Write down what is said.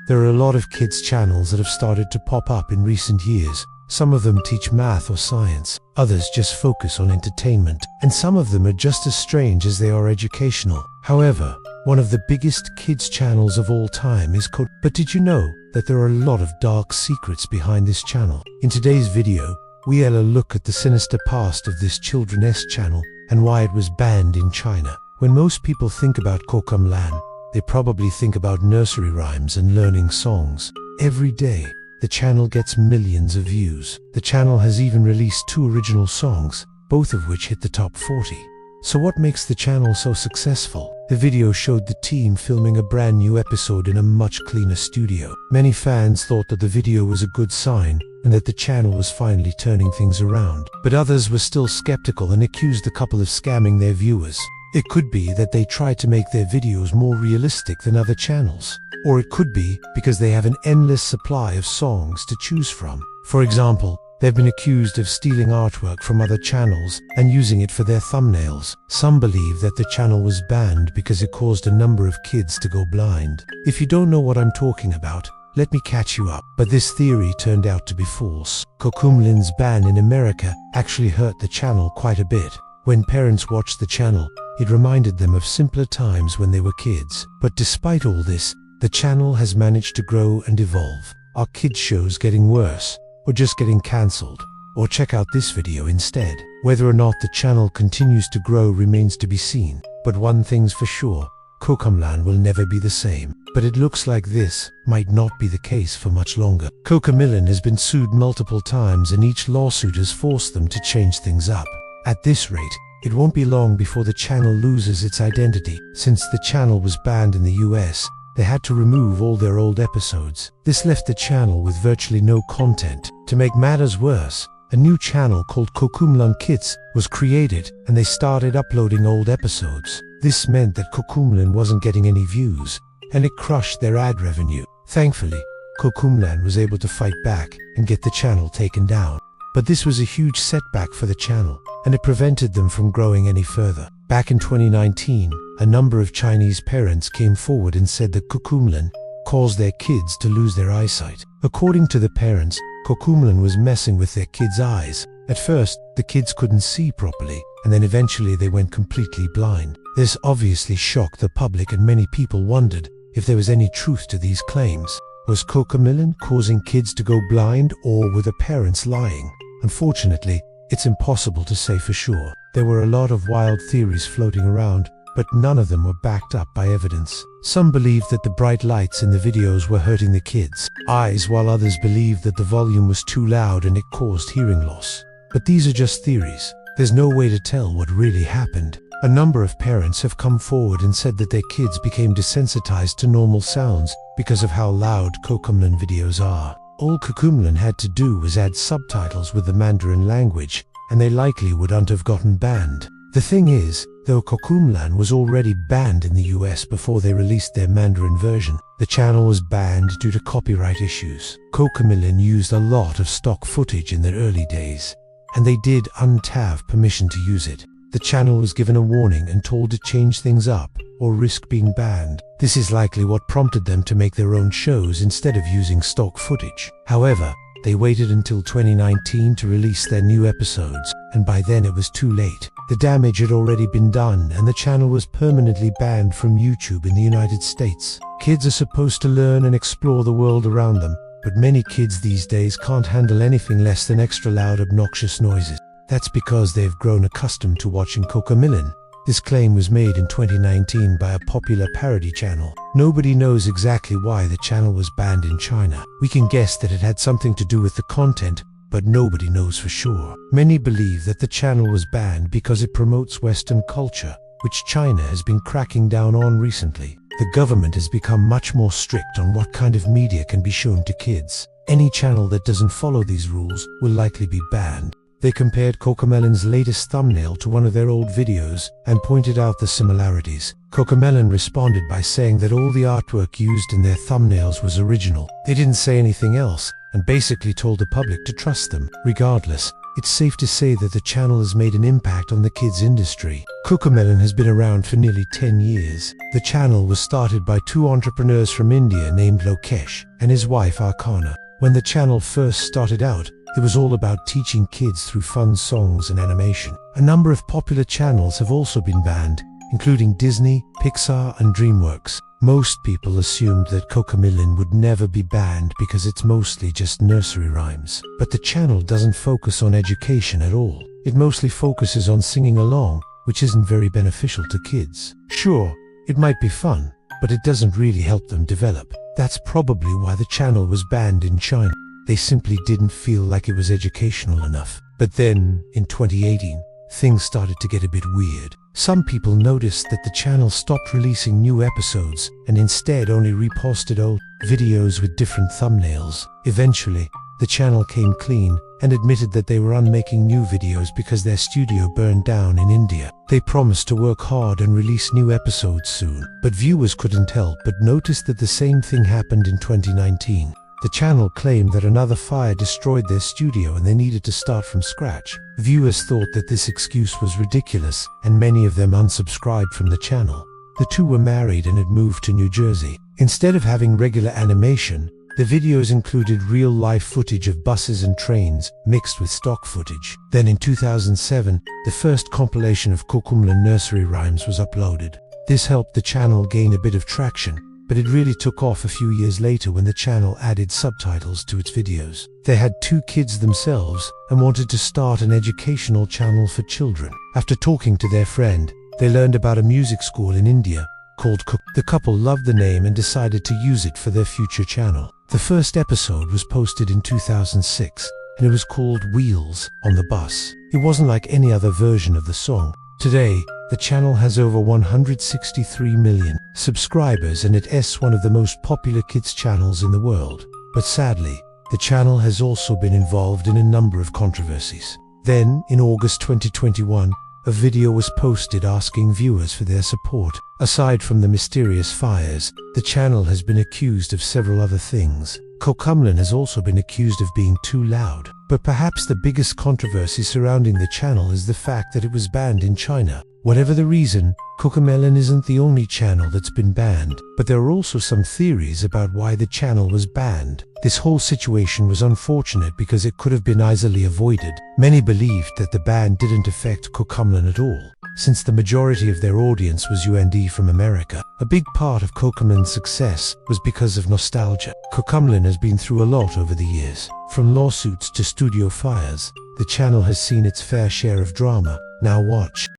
There are a lot of kids channels that have started to pop up in recent years. Some of them teach math or science, others just focus on entertainment, and some of them are just as strange as they are educational. However, one of the biggest kids channels of all time is Cocomelon. But did you know that there are a lot of dark secrets behind this channel? In today's video, we'll look at the sinister past of this children's channel and why it was banned in China. When most people think about Cocomelon, they probably think about nursery rhymes and learning songs. Every day, the channel gets millions of views. The channel has even released 2 original songs, both of which hit the top 40. So what makes the channel so successful? The video showed the team filming a brand new episode in a much cleaner studio. Many fans thought that the video was a good sign and that the channel was finally turning things around. But others were still skeptical and accused the couple of scamming their viewers. It could be that they tried to make their videos more realistic than other channels. Or it could be because they have an endless supply of songs to choose from. For example, they've been accused of stealing artwork from other channels and using it for their thumbnails. Some believe that the channel was banned because it caused a number of kids to go blind. If you don't know what I'm talking about, let me catch you up. But this theory turned out to be false. Cocomelon's ban in America actually hurt the channel quite a bit. When parents watched the channel, it reminded them of simpler times when they were kids. But despite all this, the channel has managed to grow and evolve. Are kids shows getting worse, or just getting cancelled? Or check out this video instead. Whether or not the channel continues to grow remains to be seen. But one thing's for sure, Cocomelon will never be the same. But it looks like this might not be the case for much longer. Cocomelon has been sued multiple times and each lawsuit has forced them to change things up. At this rate, it won't be long before the channel loses its identity. Since the channel was banned in the US, they had to remove all their old episodes. This left the channel with virtually no content. To make matters worse, a new channel called Cocomelon Kids was created and they started uploading old episodes. This meant that Cocomelon wasn't getting any views and it crushed their ad revenue. Thankfully, Cocomelon was able to fight back and get the channel taken down. But this was a huge setback for the channel and it prevented them from growing any further. Back in 2019, a number of Chinese parents came forward and said that Cocomelon caused their kids to lose their eyesight. According to the parents, Cocomelon was messing with their kids' eyes. At first, the kids couldn't see properly, and then eventually they went completely blind. This obviously shocked the public and many people wondered if there was any truth to these claims. Was Cocomelon causing kids to go blind, or were the parents lying? Unfortunately, it's impossible to say for sure. There were a lot of wild theories floating around, but none of them were backed up by evidence. Some believed that the bright lights in the videos were hurting the kids' eyes, while others believed that the volume was too loud and it caused hearing loss. But these are just theories. There's no way to tell what really happened. A number of parents have come forward and said that their kids became desensitized to normal sounds because of how loud Cocomelon videos are. All Cocomelon had to do was add subtitles with the Mandarin language, and they likely wouldn't have gotten banned. The thing is, though Cocomelon was already banned in the US before they released their Mandarin version, the channel was banned due to copyright issues. Cocomelon used a lot of stock footage in their early days, and they didn't have permission to use it. The channel was given a warning and told to change things up or risk being banned. This is likely what prompted them to make their own shows instead of using stock footage. However, they waited until 2019 to release their new episodes, and by then it was too late. The damage had already been done and the channel was permanently banned from YouTube in the United States. Kids are supposed to learn and explore the world around them, but many kids these days can't handle anything less than extra loud, obnoxious noises. That's because they've grown accustomed to watching Cocomelon. This claim was made in 2019 by a popular parody channel. Nobody knows exactly why the channel was banned in China. We can guess that it had something to do with the content, but nobody knows for sure. Many believe that the channel was banned because it promotes Western culture, which China has been cracking down on recently. The government has become much more strict on what kind of media can be shown to kids. Any channel that doesn't follow these rules will likely be banned. They compared Cocomelon's latest thumbnail to one of their old videos and pointed out the similarities. Cocomelon responded by saying that all the artwork used in their thumbnails was original. They didn't say anything else and basically told the public to trust them. Regardless, it's safe to say that the channel has made an impact on the kids industry. Cocomelon has been around for nearly 10 years. The channel was started by two entrepreneurs from India named Lokesh and his wife Archana. When the channel first started out, it was all about teaching kids through fun songs and animation. A number of popular channels have also been banned, including Disney, Pixar and DreamWorks. Most people assumed that Cocomelon would never be banned because it's mostly just nursery rhymes. But the channel doesn't focus on education at all. It mostly focuses on singing along, which isn't very beneficial to kids. Sure, it might be fun, but it doesn't really help them develop. That's probably why the channel was banned in China. They simply didn't feel like it was educational enough. But then, in 2018, things started to get a bit weird. Some people noticed that the channel stopped releasing new episodes and instead only reposted old videos with different thumbnails. Eventually, the channel came clean and admitted that they were unmaking new videos because their studio burned down in India. They promised to work hard and release new episodes soon, but viewers couldn't help but notice that the same thing happened in 2019. The channel claimed that another fire destroyed their studio and they needed to start from scratch. Viewers thought that this excuse was ridiculous, and many of them unsubscribed from the channel. The two were married and had moved to New Jersey. Instead of having regular animation, the videos included real-life footage of buses and trains mixed with stock footage. Then in 2007, the first compilation of Cocomelon nursery rhymes was uploaded. This helped the channel gain a bit of traction, but it really took off a few years later when the channel added subtitles to its videos. They had 2 kids themselves and wanted to start an educational channel for children. After talking to their friend, they learned about a music school in India called Cook. The couple loved the name and decided to use it for their future channel. The first episode was posted in 2006 and it was called Wheels on the Bus. It wasn't like any other version of the song. Today, the channel has over 163 million subscribers and it's one of the most popular kids channels in the world. But sadly, the channel has also been involved in a number of controversies. Then, in August 2021, a video was posted asking viewers for their support. Aside from the mysterious fires, the channel has been accused of several other things. Cocomelon has also been accused of being too loud. But perhaps the biggest controversy surrounding the channel is the fact that it was banned in China. Whatever the reason, Cocomelon isn't the only channel that's been banned, but there are also some theories about why the channel was banned. This whole situation was unfortunate because it could have been easily avoided. Many believed that the ban didn't affect Cocomelon at all, since the majority of their audience was UND from America. A big part of Cocomelon's success was because of nostalgia. Cocomelon has been through a lot over the years. From lawsuits to studio fires, the channel has seen its fair share of drama. Now watch.